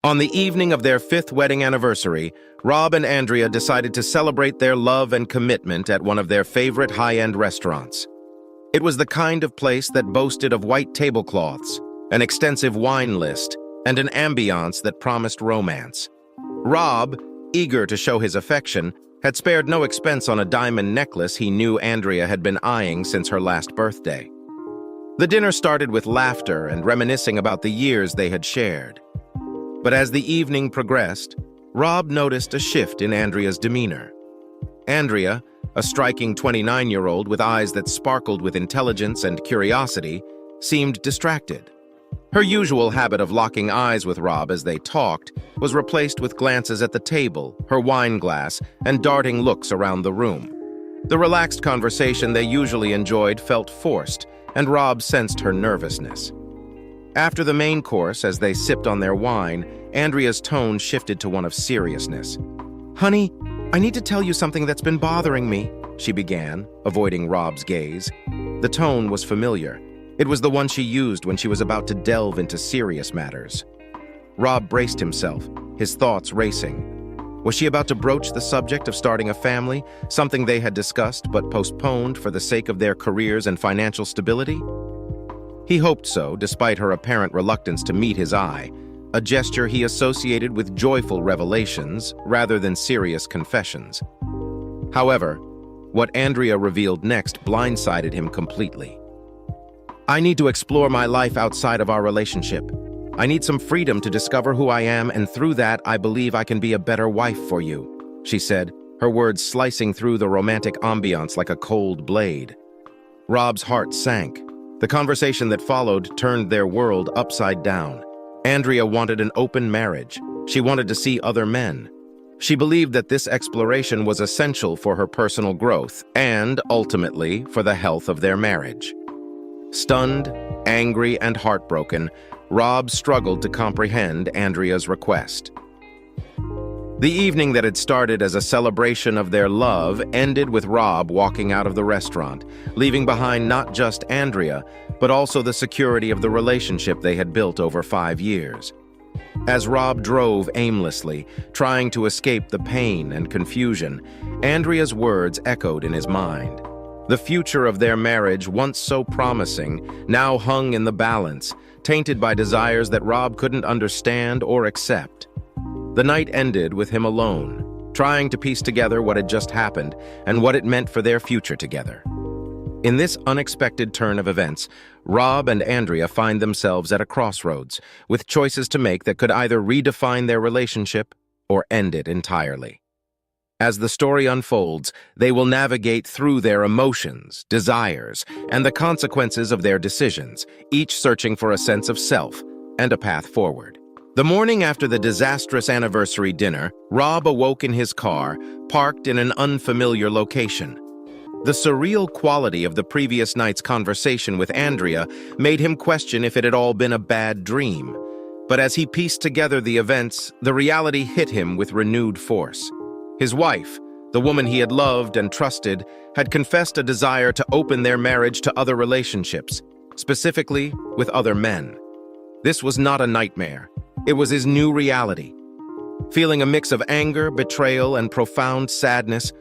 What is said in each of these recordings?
On the evening of their 5th wedding anniversary, Rob and Andrea decided to celebrate their love and commitment at one of their favorite high-end restaurants. It was the kind of place that boasted of white tablecloths, an extensive wine list, and an ambiance that promised romance. Rob, eager to show his affection, had spared no expense on a diamond necklace he knew Andrea had been eyeing since her last birthday. The dinner started with laughter and reminiscing about the years they had shared. But as the evening progressed, Rob noticed a shift in Andrea's demeanor. Andrea, a striking 29-year-old with eyes that sparkled with intelligence and curiosity, seemed distracted. Her usual habit of locking eyes with Rob as they talked was replaced with glances at the table, her wine glass, and darting looks around the room. The relaxed conversation they usually enjoyed felt forced, and Rob sensed her nervousness. After the main course, as they sipped on their wine, Andrea's tone shifted to one of seriousness. "Honey, I need to tell you something that's been bothering me," she began, avoiding Rob's gaze. The tone was familiar. It was the one she used when she was about to delve into serious matters. Rob braced himself, his thoughts racing. Was she about to broach the subject of starting a family, something they had discussed but postponed for the sake of their careers and financial stability? He hoped so, despite her apparent reluctance to meet his eye, a gesture he associated with joyful revelations rather than serious confessions. However, what Andrea revealed next blindsided him completely. "I need to explore my life outside of our relationship. I need some freedom to discover who I am, and through that, I believe I can be a better wife for you," she said, her words slicing through the romantic ambiance like a cold blade. Rob's heart sank. The conversation that followed turned their world upside down. Andrea wanted an open marriage. She wanted to see other men. She believed that this exploration was essential for her personal growth and, ultimately, for the health of their marriage. Stunned, angry, and heartbroken, Rob struggled to comprehend Andrea's request. The evening that had started as a celebration of their love ended with Rob walking out of the restaurant, leaving behind not just Andrea, but also the security of the relationship they had built over 5 years. As Rob drove aimlessly, trying to escape the pain and confusion, Andrea's words echoed in his mind. The future of their marriage, once so promising, now hung in the balance, tainted by desires that Rob couldn't understand or accept. The night ended with him alone, trying to piece together what had just happened and what it meant for their future together. In this unexpected turn of events, Rob and Andrea find themselves at a crossroads, with choices to make that could either redefine their relationship or end it entirely. As the story unfolds, they will navigate through their emotions, desires, and the consequences of their decisions, each searching for a sense of self and a path forward. The morning after the disastrous anniversary dinner, Rob awoke in his car, parked in an unfamiliar location. The surreal quality of the previous night's conversation with Andrea made him question if it had all been a bad dream. But as he pieced together the events, the reality hit him with renewed force. His wife, the woman he had loved and trusted, had confessed a desire to open their marriage to other relationships, specifically with other men. This was not a nightmare. It was his new reality. Feeling a mix of anger, betrayal, and profound sadness,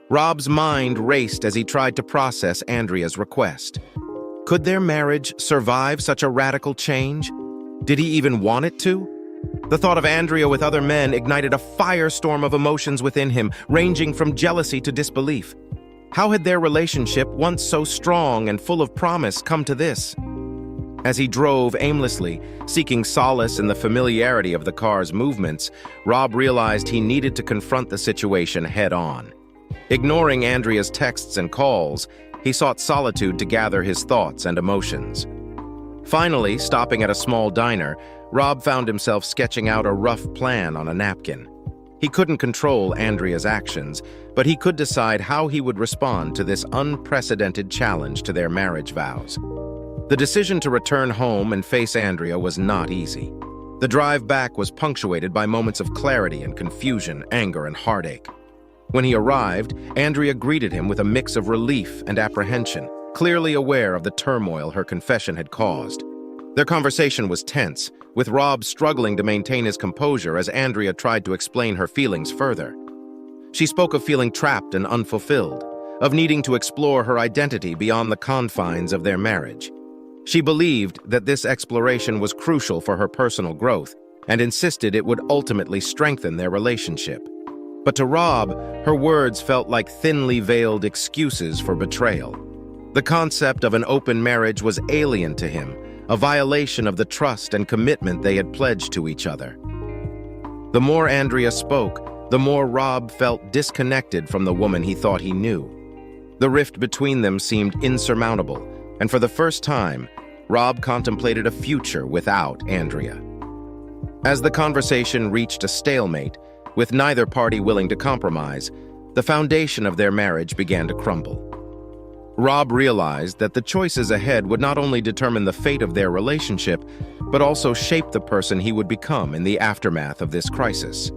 Rob's mind raced as he tried to process Andrea's request. Could their marriage survive such a radical change? Did he even want it to? The thought of Andrea with other men ignited a firestorm of emotions within him, ranging from jealousy to disbelief. How had their relationship, once so strong and full of promise, come to this? As he drove aimlessly, seeking solace in the familiarity of the car's movements, Rob realized he needed to confront the situation head-on. Ignoring Andrea's texts and calls, he sought solitude to gather his thoughts and emotions. Finally, stopping at a small diner, Rob found himself sketching out a rough plan on a napkin. He couldn't control Andrea's actions, but he could decide how he would respond to this unprecedented challenge to their marriage vows. The decision to return home and face Andrea was not easy. The drive back was punctuated by moments of clarity and confusion, anger and heartache. When he arrived, Andrea greeted him with a mix of relief and apprehension, clearly aware of the turmoil her confession had caused. Their conversation was tense, with Rob struggling to maintain his composure as Andrea tried to explain her feelings further. She spoke of feeling trapped and unfulfilled, of needing to explore her identity beyond the confines of their marriage. She believed that this exploration was crucial for her personal growth and insisted it would ultimately strengthen their relationship. But to Rob, her words felt like thinly veiled excuses for betrayal. The concept of an open marriage was alien to him, a violation of the trust and commitment they had pledged to each other. The more Andrea spoke, the more Rob felt disconnected from the woman he thought he knew. The rift between them seemed insurmountable, and for the first time, Rob contemplated a future without Andrea. As the conversation reached a stalemate, with neither party willing to compromise, the foundation of their marriage began to crumble. Rob realized that the choices ahead would not only determine the fate of their relationship, but also shape the person he would become in the aftermath of this crisis.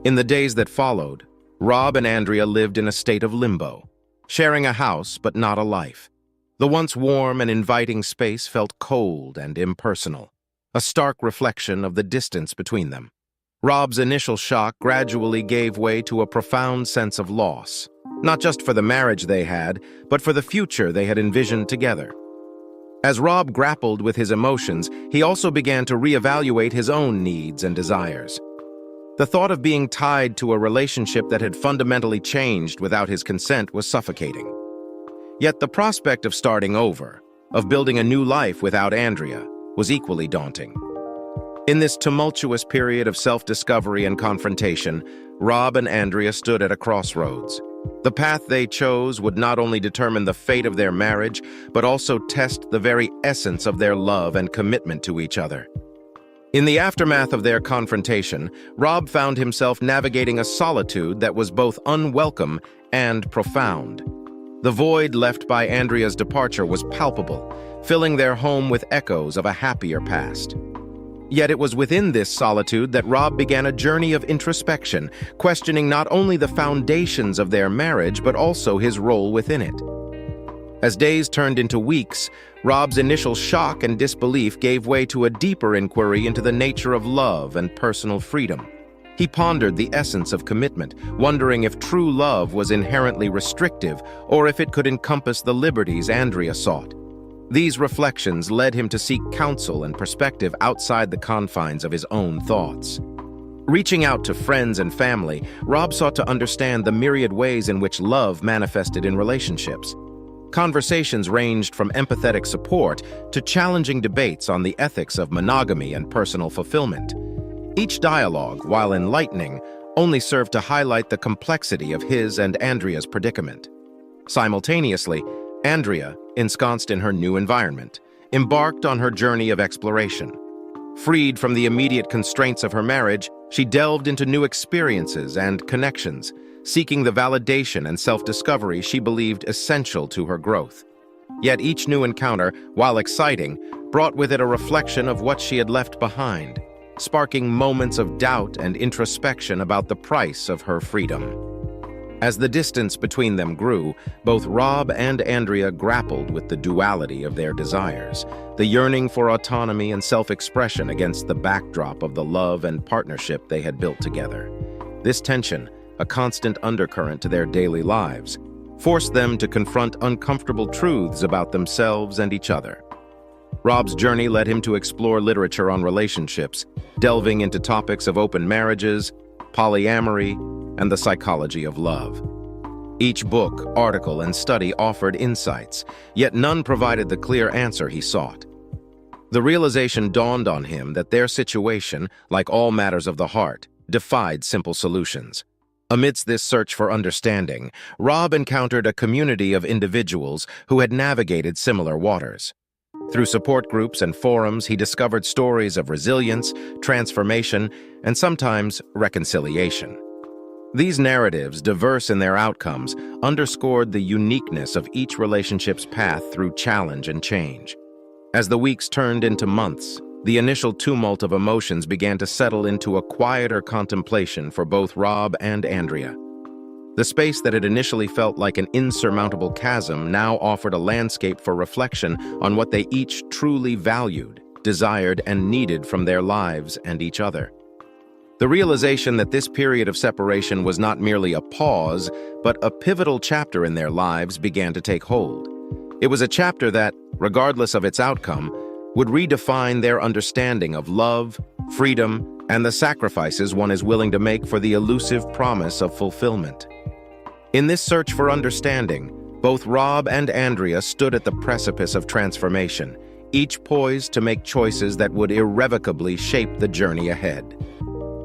In the days that followed, Rob and Andrea lived in a state of limbo, sharing a house but not a life. The once warm and inviting space felt cold and impersonal, a stark reflection of the distance between them. Rob's initial shock gradually gave way to a profound sense of loss, not just for the marriage they had, but for the future they had envisioned together. As Rob grappled with his emotions, he also began to reevaluate his own needs and desires. The thought of being tied to a relationship that had fundamentally changed without his consent was suffocating. Yet the prospect of starting over, of building a new life without Andrea, was equally daunting. In this tumultuous period of self-discovery and confrontation, Rob and Andrea stood at a crossroads. The path they chose would not only determine the fate of their marriage, but also test the very essence of their love and commitment to each other. In the aftermath of their confrontation, Rob found himself navigating a solitude that was both unwelcome and profound. The void left by Andrea's departure was palpable, filling their home with echoes of a happier past. Yet it was within this solitude that Rob began a journey of introspection, questioning not only the foundations of their marriage, but also his role within it. As days turned into weeks, Rob's initial shock and disbelief gave way to a deeper inquiry into the nature of love and personal freedom. He pondered the essence of commitment, wondering if true love was inherently restrictive or if it could encompass the liberties Andrea sought. These reflections led him to seek counsel and perspective outside the confines of his own thoughts. Reaching out to friends and family, Rob sought to understand the myriad ways in which love manifested in relationships. Conversations ranged from empathetic support to challenging debates on the ethics of monogamy and personal fulfillment. Each dialogue, while enlightening, only served to highlight the complexity of his and Andrea's predicament. Simultaneously, Andrea, ensconced in her new environment, embarked on her journey of exploration. Freed from the immediate constraints of her marriage, she delved into new experiences and connections, seeking the validation and self-discovery she believed essential to her growth. Yet each new encounter, while exciting, brought with it a reflection of what she had left behind, sparking moments of doubt and introspection about the price of her freedom. As the distance between them grew, both Rob and Andrea grappled with the duality of their desires, the yearning for autonomy and self-expression against the backdrop of the love and partnership they had built together. This tension, a constant undercurrent to their daily lives, forced them to confront uncomfortable truths about themselves and each other. Rob's journey led him to explore literature on relationships, delving into topics of open marriages, polyamory, and the psychology of love. Each book, article, and study offered insights, yet none provided the clear answer he sought. The realization dawned on him that their situation, like all matters of the heart, defied simple solutions. Amidst this search for understanding, Rob encountered a community of individuals who had navigated similar waters. Through support groups and forums, he discovered stories of resilience, transformation, and sometimes reconciliation. These narratives, diverse in their outcomes, underscored the uniqueness of each relationship's path through challenge and change. As the weeks turned into months, the initial tumult of emotions began to settle into a quieter contemplation for both Rob and Andrea. The space that had initially felt like an insurmountable chasm now offered a landscape for reflection on what they each truly valued: desired, and needed from their lives and each other. The realization that this period of separation was not merely a pause, but a pivotal chapter in their lives began to take hold. It was a chapter that, regardless of its outcome, would redefine their understanding of love, freedom, and the sacrifices one is willing to make for the elusive promise of fulfillment. In this search for understanding, both Rob and Andrea stood at the precipice of transformation, each poised to make choices that would irrevocably shape the journey ahead.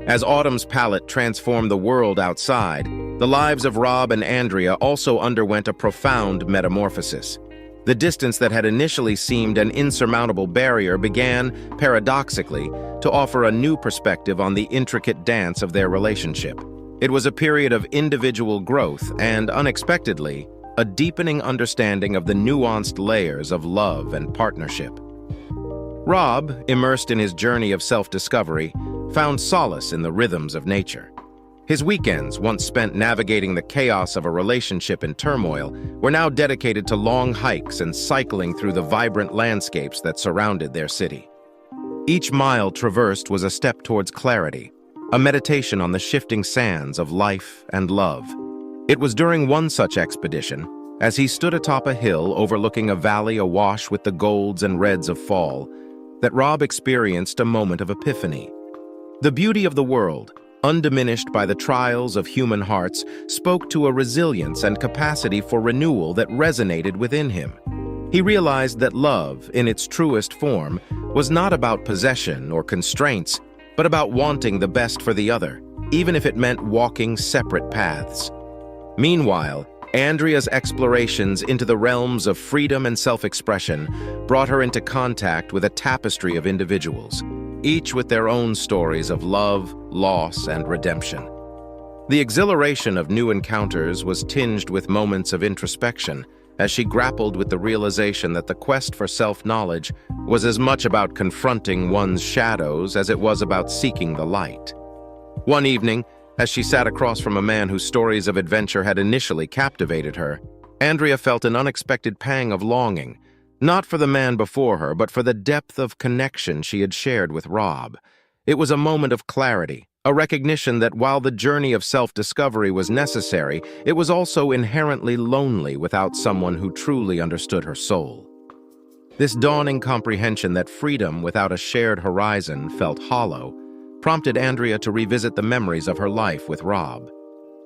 As autumn's palette transformed the world outside, the lives of Rob and Andrea also underwent a profound metamorphosis. The distance that had initially seemed an insurmountable barrier began, paradoxically, to offer a new perspective on the intricate dance of their relationship. It was a period of individual growth and, unexpectedly, a deepening understanding of the nuanced layers of love and partnership. Rob, immersed in his journey of self-discovery, found solace in the rhythms of nature. His weekends, once spent navigating the chaos of a relationship in turmoil, were now dedicated to long hikes and cycling through the vibrant landscapes that surrounded their city. Each mile traversed was a step towards clarity, a meditation on the shifting sands of life and love. It was during one such expedition, as he stood atop a hill overlooking a valley awash with the golds and reds of fall, that Rob experienced a moment of epiphany. The beauty of the world, undiminished by the trials of human hearts, spoke to a resilience and capacity for renewal that resonated within him. He realized that love, in its truest form, was not about possession or constraints, but about wanting the best for the other, even if it meant walking separate paths. Meanwhile, Andrea's explorations into the realms of freedom and self-expression brought her into contact with a tapestry of individuals, each with their own stories of love, loss, and redemption. The exhilaration of new encounters was tinged with moments of introspection as she grappled with the realization that the quest for self-knowledge was as much about confronting one's shadows as it was about seeking the light. One evening, as she sat across from a man whose stories of adventure had initially captivated her, Andrea felt an unexpected pang of longing, not for the man before her, but for the depth of connection she had shared with Rob. It was a moment of clarity, a recognition that while the journey of self-discovery was necessary, it was also inherently lonely without someone who truly understood her soul. This dawning comprehension that freedom without a shared horizon felt hollow prompted Andrea to revisit the memories of her life with Rob.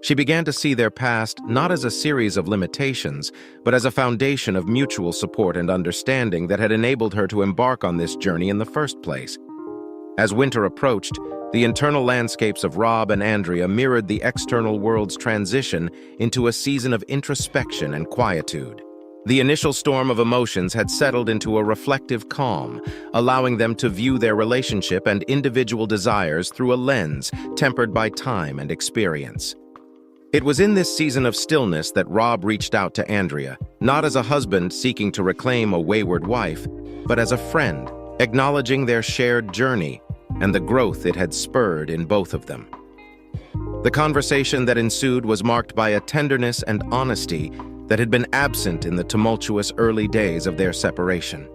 She began to see their past not as a series of limitations, but as a foundation of mutual support and understanding that had enabled her to embark on this journey in the first place. As winter approached, the internal landscapes of Rob and Andrea mirrored the external world's transition into a season of introspection and quietude. The initial storm of emotions had settled into a reflective calm, allowing them to view their relationship and individual desires through a lens tempered by time and experience. It was in this season of stillness that Rob reached out to Andrea, not as a husband seeking to reclaim a wayward wife, but as a friend, acknowledging their shared journey and the growth it had spurred in both of them. The conversation that ensued was marked by a tenderness and honesty that had been absent in the tumultuous early days of their separation.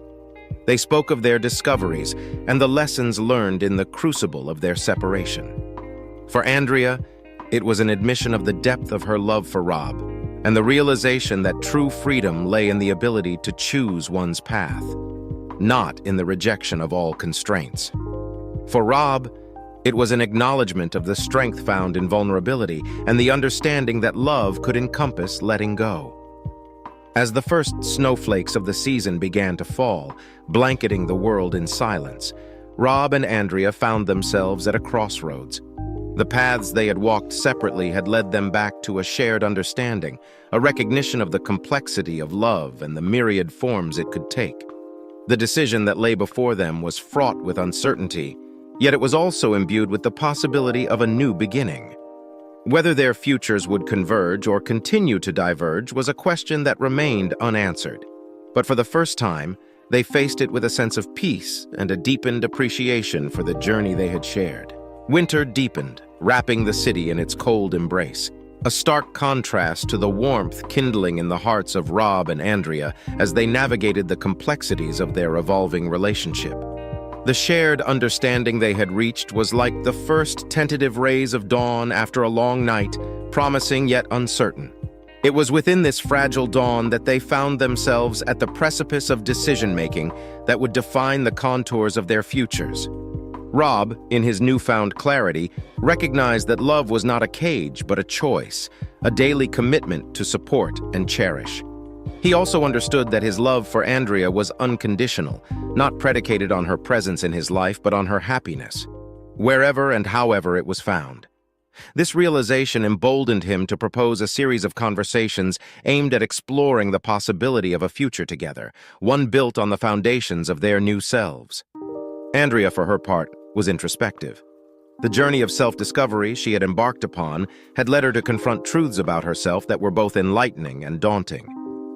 They spoke of their discoveries and the lessons learned in the crucible of their separation. For Andrea, it was an admission of the depth of her love for Rob and the realization that true freedom lay in the ability to choose one's path, not in the rejection of all constraints. For Rob, it was an acknowledgement of the strength found in vulnerability and the understanding that love could encompass letting go. As the first snowflakes of the season began to fall, blanketing the world in silence, Rob and Andrea found themselves at a crossroads. The paths they had walked separately had led them back to a shared understanding, a recognition of the complexity of love and the myriad forms it could take. The decision that lay before them was fraught with uncertainty, yet it was also imbued with the possibility of a new beginning. Whether their futures would converge or continue to diverge was a question that remained unanswered. But for the first time, they faced it with a sense of peace and a deepened appreciation for the journey they had shared. Winter deepened, wrapping the city in its cold embrace, a stark contrast to the warmth kindling in the hearts of Rob and Andrea as they navigated the complexities of their evolving relationship. The shared understanding they had reached was like the first tentative rays of dawn after a long night, promising yet uncertain. It was within this fragile dawn that they found themselves at the precipice of decision-making that would define the contours of their futures. Rob, in his newfound clarity, recognized that love was not a cage but a choice, a daily commitment to support and cherish. He also understood that his love for Andrea was unconditional, not predicated on her presence in his life but on her happiness, wherever and however it was found. This realization emboldened him to propose a series of conversations aimed at exploring the possibility of a future together, one built on the foundations of their new selves. Andrea, for her part, was introspective. The journey of self-discovery she had embarked upon had led her to confront truths about herself that were both enlightening and daunting.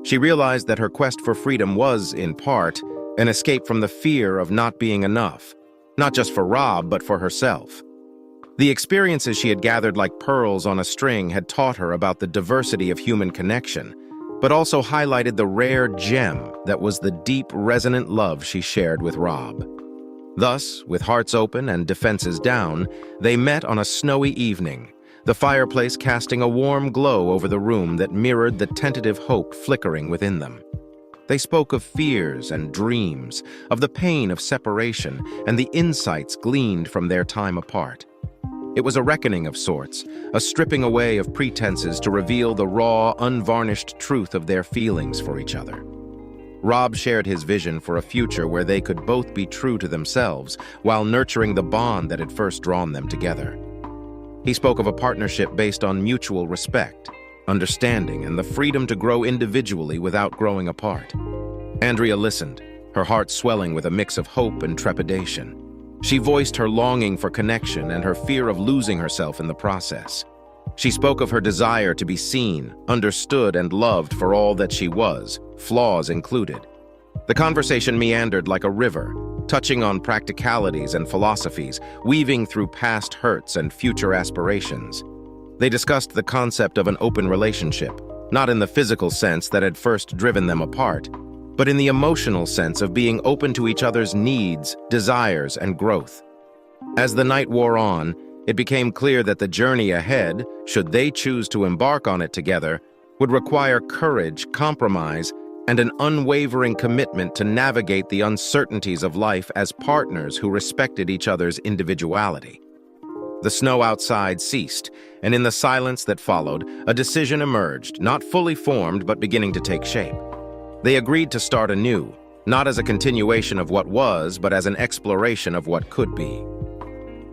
She realized that her quest for freedom was, in part, an escape from the fear of not being enough, not just for Rob, but for herself. The experiences she had gathered like pearls on a string had taught her about the diversity of human connection, but also highlighted the rare gem that was the deep, resonant love she shared with Rob. Thus, with hearts open and defenses down, they met on a snowy evening, the fireplace casting a warm glow over the room that mirrored the tentative hope flickering within them. They spoke of fears and dreams, of the pain of separation, and the insights gleaned from their time apart. It was a reckoning of sorts, a stripping away of pretenses to reveal the raw, unvarnished truth of their feelings for each other. Rob shared his vision for a future where they could both be true to themselves while nurturing the bond that had first drawn them together. He spoke of a partnership based on mutual respect, understanding, and the freedom to grow individually without growing apart. Andrea listened, her heart swelling with a mix of hope and trepidation. She voiced her longing for connection and her fear of losing herself in the process. She spoke of her desire to be seen, understood, and loved for all that she was, flaws included. The conversation meandered like a river, touching on practicalities and philosophies, weaving through past hurts and future aspirations. They discussed the concept of an open relationship, not in the physical sense that had first driven them apart, but in the emotional sense of being open to each other's needs, desires, and growth. As the night wore on, it became clear that the journey ahead, should they choose to embark on it together, would require courage, compromise, and an unwavering commitment to navigate the uncertainties of life as partners who respected each other's individuality. The snow outside ceased, and in the silence that followed, a decision emerged, not fully formed but beginning to take shape. They agreed to start anew, not as a continuation of what was, but as an exploration of what could be.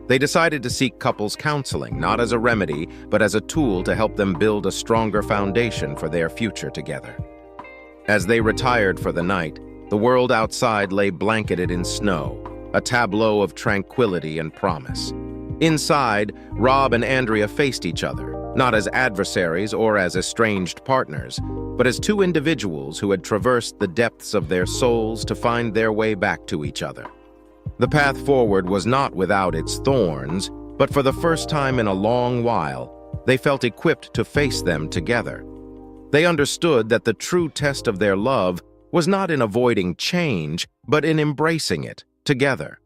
They decided to seek couples counseling, not as a remedy, but as a tool to help them build a stronger foundation for their future together. As they retired for the night, the world outside lay blanketed in snow, a tableau of tranquility and promise. Inside, Rob and Andrea faced each other, not as adversaries or as estranged partners, but as two individuals who had traversed the depths of their souls to find their way back to each other. The path forward was not without its thorns, but for the first time in a long while, they felt equipped to face them together. They understood that the true test of their love was not in avoiding change, but in embracing it together.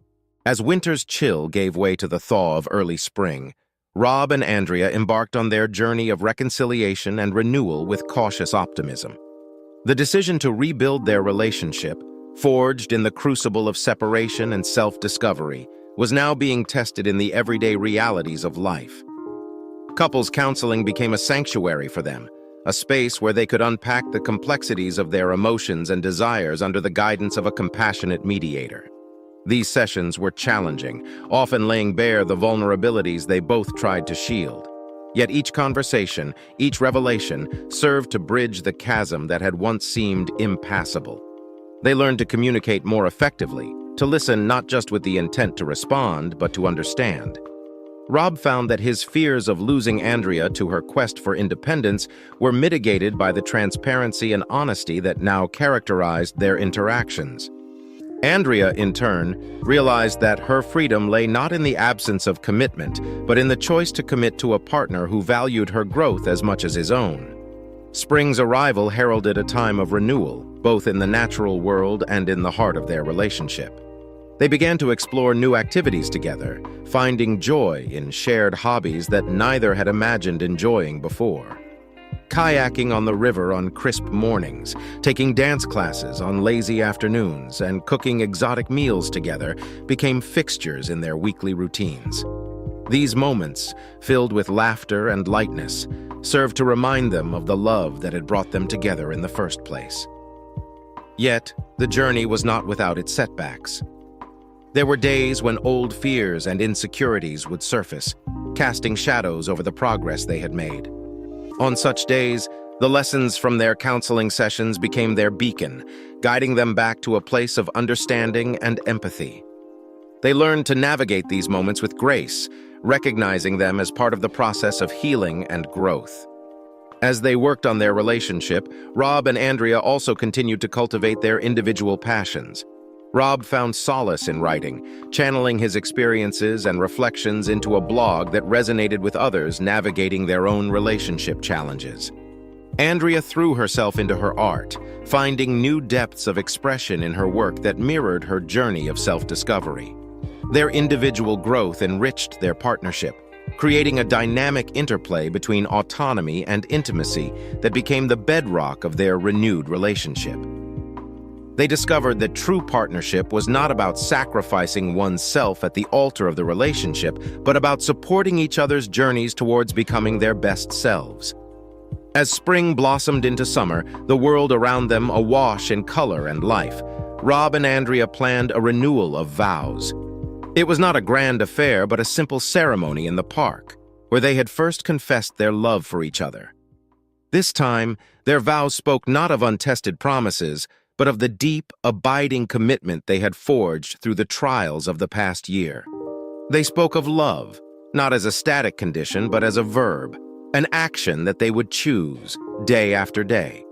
As winter's chill gave way to the thaw of early spring, Rob and Andrea embarked on their journey of reconciliation and renewal with cautious optimism. The decision to rebuild their relationship, forged in the crucible of separation and self-discovery, was now being tested in the everyday realities of life. Couples counseling became a sanctuary for them, a space where they could unpack the complexities of their emotions and desires under the guidance of a compassionate mediator. These sessions were challenging, often laying bare the vulnerabilities they both tried to shield. Yet each conversation, each revelation, served to bridge the chasm that had once seemed impassable. They learned to communicate more effectively, to listen not just with the intent to respond, but to understand. Rob found that his fears of losing Andrea to her quest for independence were mitigated by the transparency and honesty that now characterized their interactions. Andrea, in turn, realized that her freedom lay not in the absence of commitment, but in the choice to commit to a partner who valued her growth as much as his own. Spring's arrival heralded a time of renewal, both in the natural world and in the heart of their relationship. They began to explore new activities together, finding joy in shared hobbies that neither had imagined enjoying before. Kayaking on the river on crisp mornings, taking dance classes on lazy afternoons, and cooking exotic meals together became fixtures in their weekly routines. These moments, filled with laughter and lightness, served to remind them of the love that had brought them together in the first place. Yet, the journey was not without its setbacks. There were days when old fears and insecurities would surface, casting shadows over the progress they had made. On such days, the lessons from their counseling sessions became their beacon, guiding them back to a place of understanding and empathy. They learned to navigate these moments with grace, recognizing them as part of the process of healing and growth. As they worked on their relationship, Rob and Andrea also continued to cultivate their individual passions. Rob found solace in writing, channeling his experiences and reflections into a blog that resonated with others navigating their own relationship challenges. Andrea threw herself into her art, finding new depths of expression in her work that mirrored her journey of self-discovery. Their individual growth enriched their partnership, creating a dynamic interplay between autonomy and intimacy that became the bedrock of their renewed relationship. They discovered that true partnership was not about sacrificing oneself at the altar of the relationship, but about supporting each other's journeys towards becoming their best selves. As spring blossomed into summer, the world around them awash in color and life, Rob and Andrea planned a renewal of vows. It was not a grand affair, but a simple ceremony in the park, where they had first confessed their love for each other. This time, their vows spoke not of untested promises, but of the deep, abiding commitment they had forged through the trials of the past year. They spoke of love, not as a static condition, but as a verb, an action that they would choose day after day.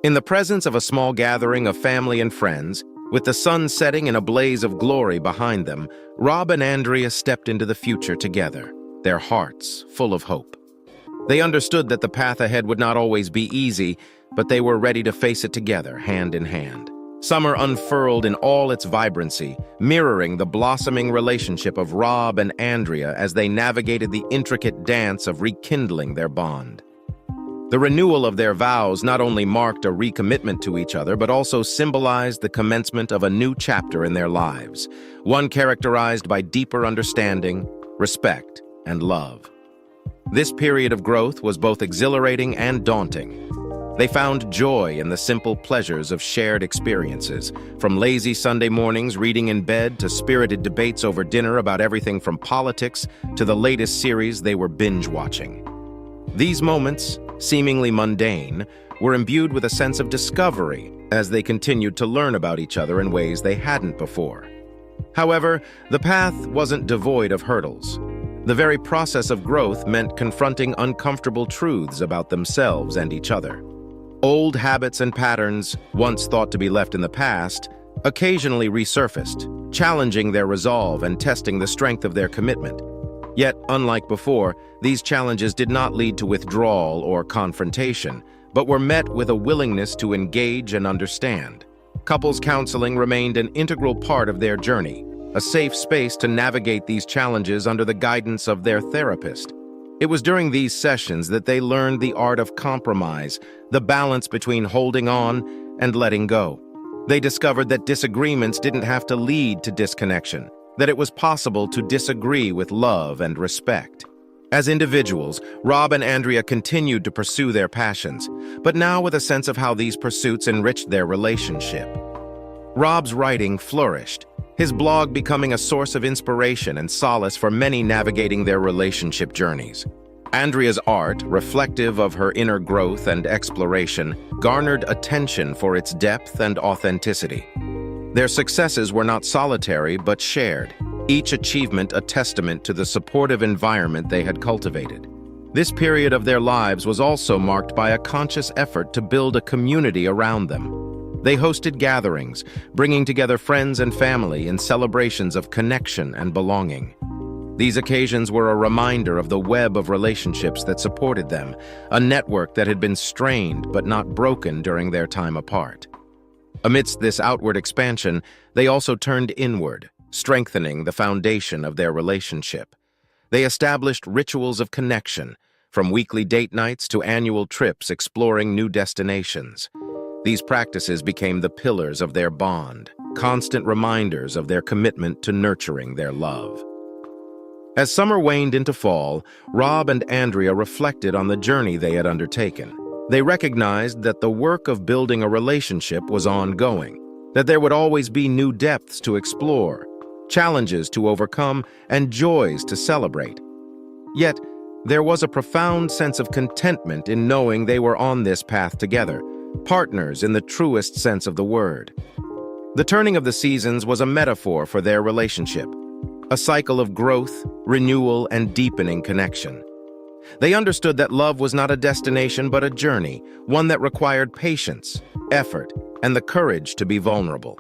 In the presence of a small gathering of family and friends, with the sun setting in a blaze of glory behind them, Rob and Andrea stepped into the future together, their hearts full of hope. They understood that the path ahead would not always be easy, but they were ready to face it together, hand in hand. Summer unfurled in all its vibrancy, mirroring the blossoming relationship of Rob and Andrea as they navigated the intricate dance of rekindling their bond. The renewal of their vows not only marked a recommitment to each other, but also symbolized the commencement of a new chapter in their lives, one characterized by deeper understanding, respect, and love. This period of growth was both exhilarating and daunting. They found joy in the simple pleasures of shared experiences, from lazy Sunday mornings reading in bed to spirited debates over dinner about everything from politics to the latest series they were binge-watching. These moments, seemingly mundane, were imbued with a sense of discovery as they continued to learn about each other in ways they hadn't before. However, the path wasn't devoid of hurdles. The very process of growth meant confronting uncomfortable truths about themselves and each other. Old habits and patterns, once thought to be left in the past, occasionally resurfaced, challenging their resolve and testing the strength of their commitment. Yet, unlike before, these challenges did not lead to withdrawal or confrontation, but were met with a willingness to engage and understand. Couples counseling remained an integral part of their journey, a safe space to navigate these challenges under the guidance of their therapist. It was during these sessions that they learned the art of compromise, the balance between holding on and letting go. They discovered that disagreements didn't have to lead to disconnection, that it was possible to disagree with love and respect. As individuals, Rob and Andrea continued to pursue their passions, but now with a sense of how these pursuits enriched their relationship. Rob's writing flourished, his blog becoming a source of inspiration and solace for many navigating their relationship journeys. Andrea's art, reflective of her inner growth and exploration, garnered attention for its depth and authenticity. Their successes were not solitary but shared, each achievement a testament to the supportive environment they had cultivated. This period of their lives was also marked by a conscious effort to build a community around them. They hosted gatherings, bringing together friends and family in celebrations of connection and belonging. These occasions were a reminder of the web of relationships that supported them, a network that had been strained but not broken during their time apart. Amidst this outward expansion, they also turned inward, strengthening the foundation of their relationship. They established rituals of connection, from weekly date nights to annual trips exploring new destinations. These practices became the pillars of their bond, constant reminders of their commitment to nurturing their love. As summer waned into fall, Rob and Andrea reflected on the journey they had undertaken. They recognized that the work of building a relationship was ongoing, that there would always be new depths to explore, challenges to overcome, and joys to celebrate. Yet, there was a profound sense of contentment in knowing they were on this path together, partners in the truest sense of the word. The turning of the seasons was a metaphor for their relationship, a cycle of growth, renewal, and deepening connection. They understood that love was not a destination but a journey, one that required patience, effort, and the courage to be vulnerable.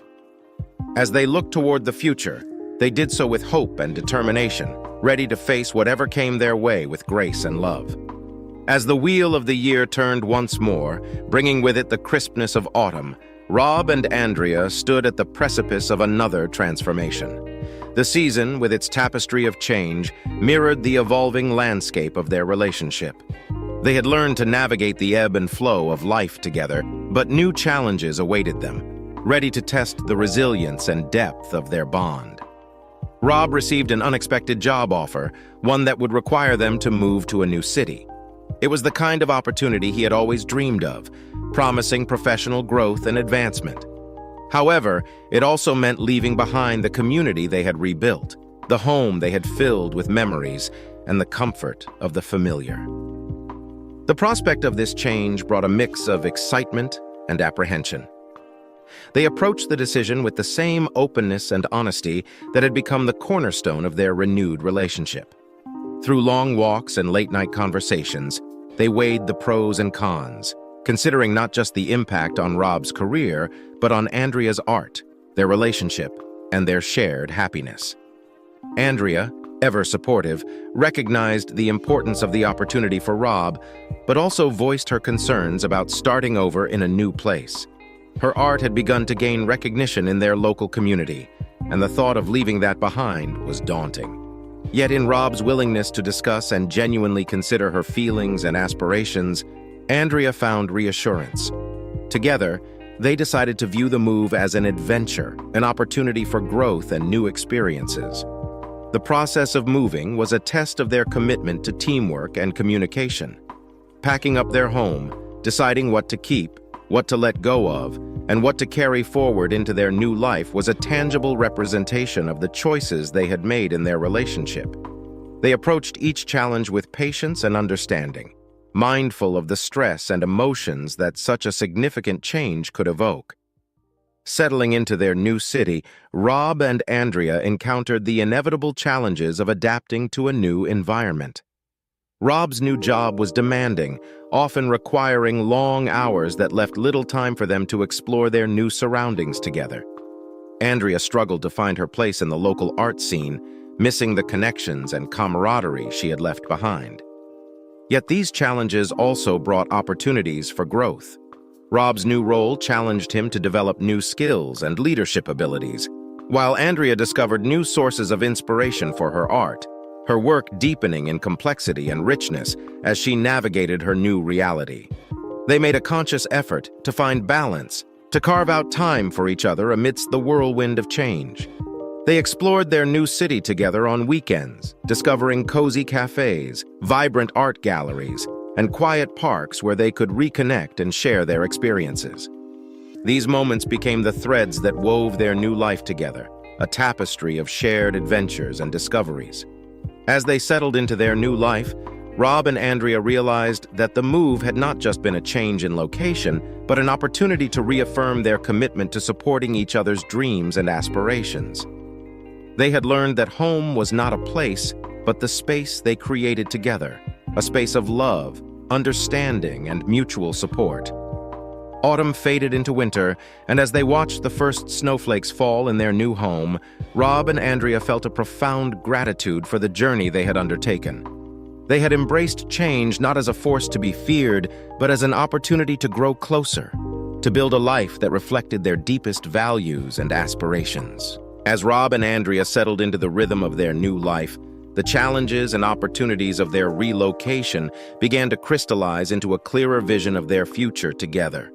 As they looked toward the future, they did so with hope and determination, ready to face whatever came their way with grace and love. As the wheel of the year turned once more, bringing with it the crispness of autumn, Rob and Andrea stood at the precipice of another transformation. The season, with its tapestry of change, mirrored the evolving landscape of their relationship. They had learned to navigate the ebb and flow of life together, but new challenges awaited them, ready to test the resilience and depth of their bond. Rob received an unexpected job offer, one that would require them to move to a new city. It was the kind of opportunity he had always dreamed of, promising professional growth and advancement. However, it also meant leaving behind the community they had rebuilt, the home they had filled with memories, and the comfort of the familiar. The prospect of this change brought a mix of excitement and apprehension. They approached the decision with the same openness and honesty that had become the cornerstone of their renewed relationship. Through long walks and late-night conversations, they weighed the pros and cons, considering not just the impact on Rob's career, but on Andrea's art, their relationship, and their shared happiness. Andrea, ever supportive, recognized the importance of the opportunity for Rob, but also voiced her concerns about starting over in a new place. Her art had begun to gain recognition in their local community, and the thought of leaving that behind was daunting. Yet in Rob's willingness to discuss and genuinely consider her feelings and aspirations, Andrea found reassurance. Together, they decided to view the move as an adventure, an opportunity for growth and new experiences. The process of moving was a test of their commitment to teamwork and communication. Packing up their home, deciding what to keep, what to let go of, and what to carry forward into their new life was a tangible representation of the choices they had made in their relationship. They approached each challenge with patience and understanding, mindful of the stress and emotions that such a significant change could evoke. Settling into their new city, Rob and Andrea encountered the inevitable challenges of adapting to a new environment. Rob's new job was demanding, often requiring long hours that left little time for them to explore their new surroundings together. Andrea struggled to find her place in the local art scene, missing the connections and camaraderie she had left behind. Yet these challenges also brought opportunities for growth. Rob's new role challenged him to develop new skills and leadership abilities, while Andrea discovered new sources of inspiration for her art, her work deepening in complexity and richness as she navigated her new reality. They made a conscious effort to find balance, to carve out time for each other amidst the whirlwind of change. They explored their new city together on weekends, discovering cozy cafes, vibrant art galleries, and quiet parks where they could reconnect and share their experiences. These moments became the threads that wove their new life together, a tapestry of shared adventures and discoveries. As they settled into their new life, Rob and Andrea realized that the move had not just been a change in location, but an opportunity to reaffirm their commitment to supporting each other's dreams and aspirations. They had learned that home was not a place, but the space they created together, a space of love, understanding, and mutual support. Autumn faded into winter, and as they watched the first snowflakes fall in their new home, Rob and Andrea felt a profound gratitude for the journey they had undertaken. They had embraced change not as a force to be feared, but as an opportunity to grow closer, to build a life that reflected their deepest values and aspirations. As Rob and Andrea settled into the rhythm of their new life, the challenges and opportunities of their relocation began to crystallize into a clearer vision of their future together.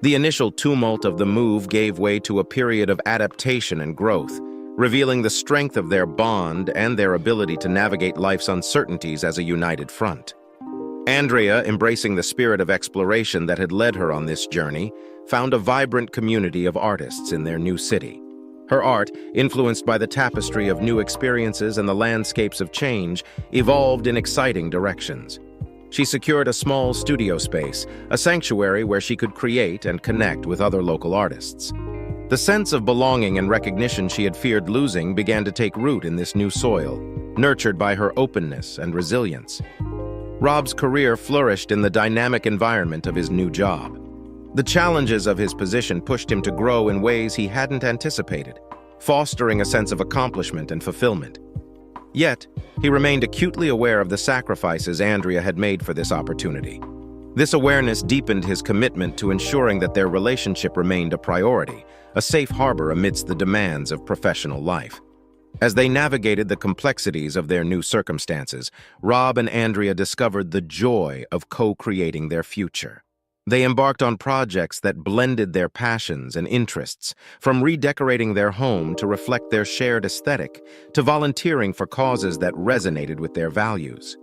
The initial tumult of the move gave way to a period of adaptation and growth, revealing the strength of their bond and their ability to navigate life's uncertainties as a united front. Andrea, embracing the spirit of exploration that had led her on this journey, found a vibrant community of artists in their new city. Her art, influenced by the tapestry of new experiences and the landscapes of change, evolved in exciting directions. She secured a small studio space, a sanctuary where she could create and connect with other local artists. The sense of belonging and recognition she had feared losing began to take root in this new soil, nurtured by her openness and resilience. Rob's career flourished in the dynamic environment of his new job. The challenges of his position pushed him to grow in ways he hadn't anticipated, fostering a sense of accomplishment and fulfillment. Yet, he remained acutely aware of the sacrifices Andrea had made for this opportunity. This awareness deepened his commitment to ensuring that their relationship remained a priority, a safe harbor amidst the demands of professional life. As they navigated the complexities of their new circumstances, Rob and Andrea discovered the joy of co-creating their future. They embarked on projects that blended their passions and interests, from redecorating their home to reflect their shared aesthetic, to volunteering for causes that resonated with their values.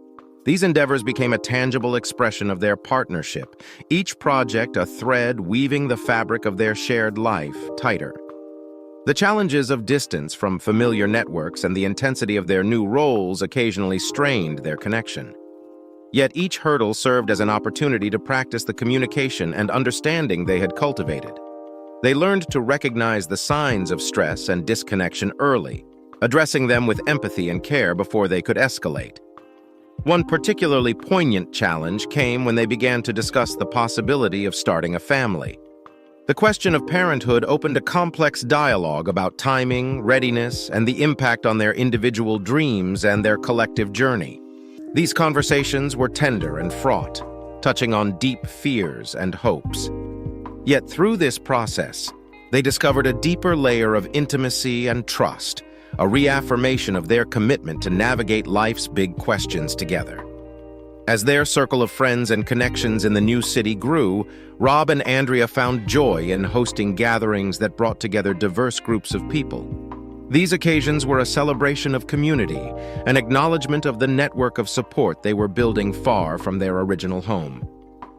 These endeavors became a tangible expression of their partnership, each project a thread weaving the fabric of their shared life tighter. The challenges of distance from familiar networks and the intensity of their new roles occasionally strained their connection. Yet each hurdle served as an opportunity to practice the communication and understanding they had cultivated. They learned to recognize the signs of stress and disconnection early, addressing them with empathy and care before they could escalate. One particularly poignant challenge came when they began to discuss the possibility of starting a family. The question of parenthood opened a complex dialogue about timing, readiness, and the impact on their individual dreams and their collective journey. These conversations were tender and fraught, touching on deep fears and hopes. Yet through this process, they discovered a deeper layer of intimacy and trust, a reaffirmation of their commitment to navigate life's big questions together. As their circle of friends and connections in the new city grew, Rob and Andrea found joy in hosting gatherings that brought together diverse groups of people. These occasions were a celebration of community, an acknowledgement of the network of support they were building far from their original home.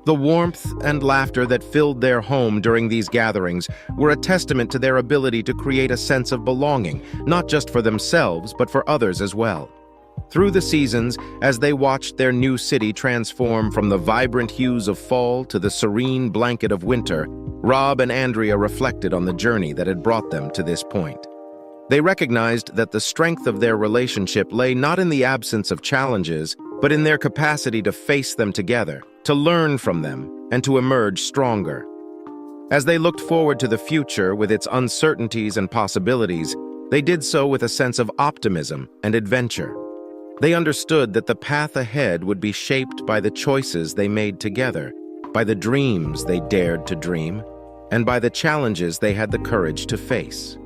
The warmth and laughter that filled their home during these gatherings were a testament to their ability to create a sense of belonging, not just for themselves, but for others as well. Through the seasons, as they watched their new city transform from the vibrant hues of fall to the serene blanket of winter, Rob and Andrea reflected on the journey that had brought them to this point. They recognized that the strength of their relationship lay not in the absence of challenges, but in their capacity to face them together, to learn from them, and to emerge stronger. As they looked forward to the future with its uncertainties and possibilities, they did so with a sense of optimism and adventure. They understood that the path ahead would be shaped by the choices they made together, by the dreams they dared to dream, and by the challenges they had the courage to face.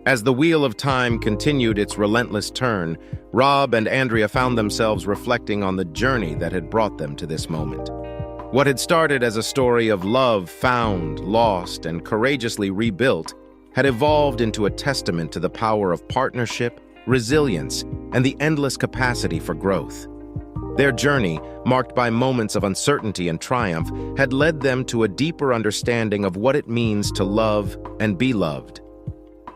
As the wheel of time continued its relentless turn, Rob and Andrea found themselves reflecting on the journey that had brought them to this moment. What had started as a story of love found, lost, and courageously rebuilt had evolved into a testament to the power of partnership, resilience, and the endless capacity for growth. Their journey, marked by moments of uncertainty and triumph, had led them to a deeper understanding of what it means to love and be loved.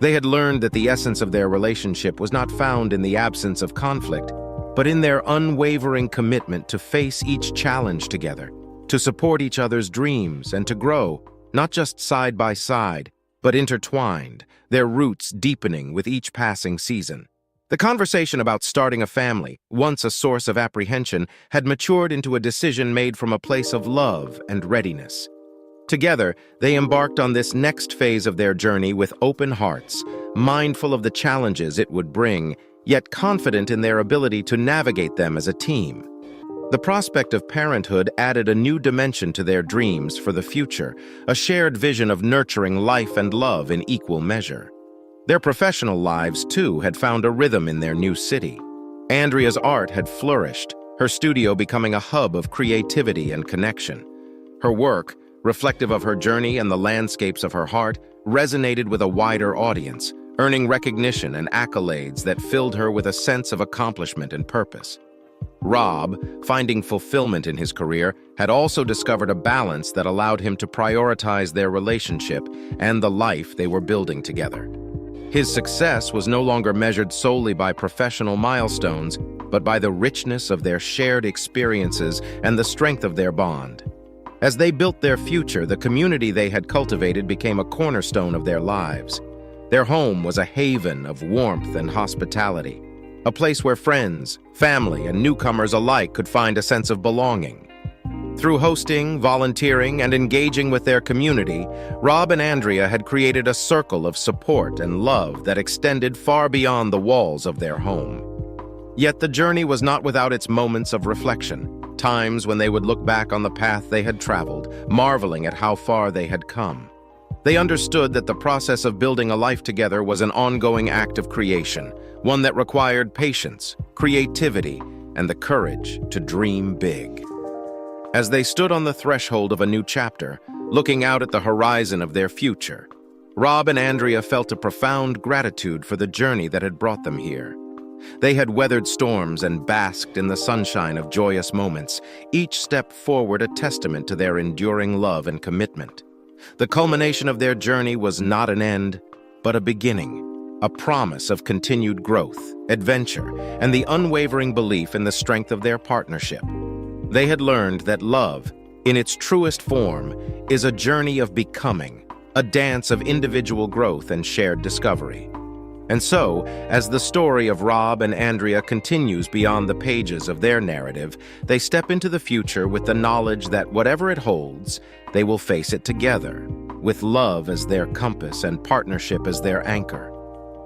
They had learned that the essence of their relationship was not found in the absence of conflict, but in their unwavering commitment to face each challenge together, to support each other's dreams, and to grow, not just side by side, but intertwined, their roots deepening with each passing season. The conversation about starting a family, once a source of apprehension, had matured into a decision made from a place of love and readiness. Together, they embarked on this next phase of their journey with open hearts, mindful of the challenges it would bring, yet confident in their ability to navigate them as a team. The prospect of parenthood added a new dimension to their dreams for the future, a shared vision of nurturing life and love in equal measure. Their professional lives, too, had found a rhythm in their new city. Andrea's art had flourished, her studio becoming a hub of creativity and connection. Her work, reflective of her journey and the landscapes of her heart, resonated with a wider audience, earning recognition and accolades that filled her with a sense of accomplishment and purpose. Rob, finding fulfillment in his career, had also discovered a balance that allowed him to prioritize their relationship and the life they were building together. His success was no longer measured solely by professional milestones, but by the richness of their shared experiences and the strength of their bond. As they built their future, the community they had cultivated became a cornerstone of their lives. Their home was a haven of warmth and hospitality, a place where friends, family, and newcomers alike could find a sense of belonging. Through hosting, volunteering, and engaging with their community, Rob and Andrea had created a circle of support and love that extended far beyond the walls of their home. Yet the journey was not without its moments of reflection, times when they would look back on the path they had traveled, marveling at how far they had come. They understood that the process of building a life together was an ongoing act of creation, one that required patience, creativity, and the courage to dream big. As they stood on the threshold of a new chapter, looking out at the horizon of their future, Rob and Andrea felt a profound gratitude for the journey that had brought them here. They had weathered storms and basked in the sunshine of joyous moments, each step forward a testament to their enduring love and commitment. The culmination of their journey was not an end, but a beginning, a promise of continued growth, adventure, and the unwavering belief in the strength of their partnership. They had learned that love, in its truest form, is a journey of becoming, a dance of individual growth and shared discovery. And so, as the story of Rob and Andrea continues beyond the pages of their narrative, they step into the future with the knowledge that whatever it holds, they will face it together, with love as their compass and partnership as their anchor.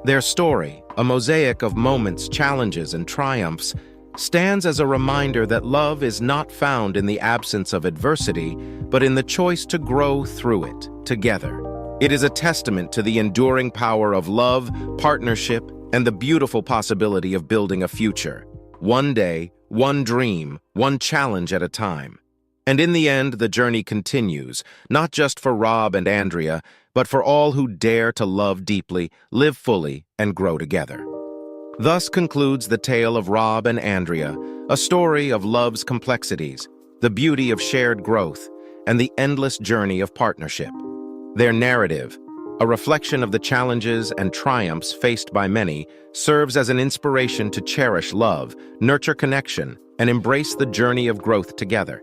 Their story, a mosaic of moments, challenges, and triumphs, stands as a reminder that love is not found in the absence of adversity, but in the choice to grow through it, together. It is a testament to the enduring power of love, partnership, and the beautiful possibility of building a future. One day, one dream, one challenge at a time. And in the end, the journey continues, not just for Rob and Andrea, but for all who dare to love deeply, live fully, and grow together. Thus concludes the tale of Rob and Andrea, a story of love's complexities, the beauty of shared growth, and the endless journey of partnership. Their narrative, a reflection of the challenges and triumphs faced by many, serves as an inspiration to cherish love, nurture connection, and embrace the journey of growth together.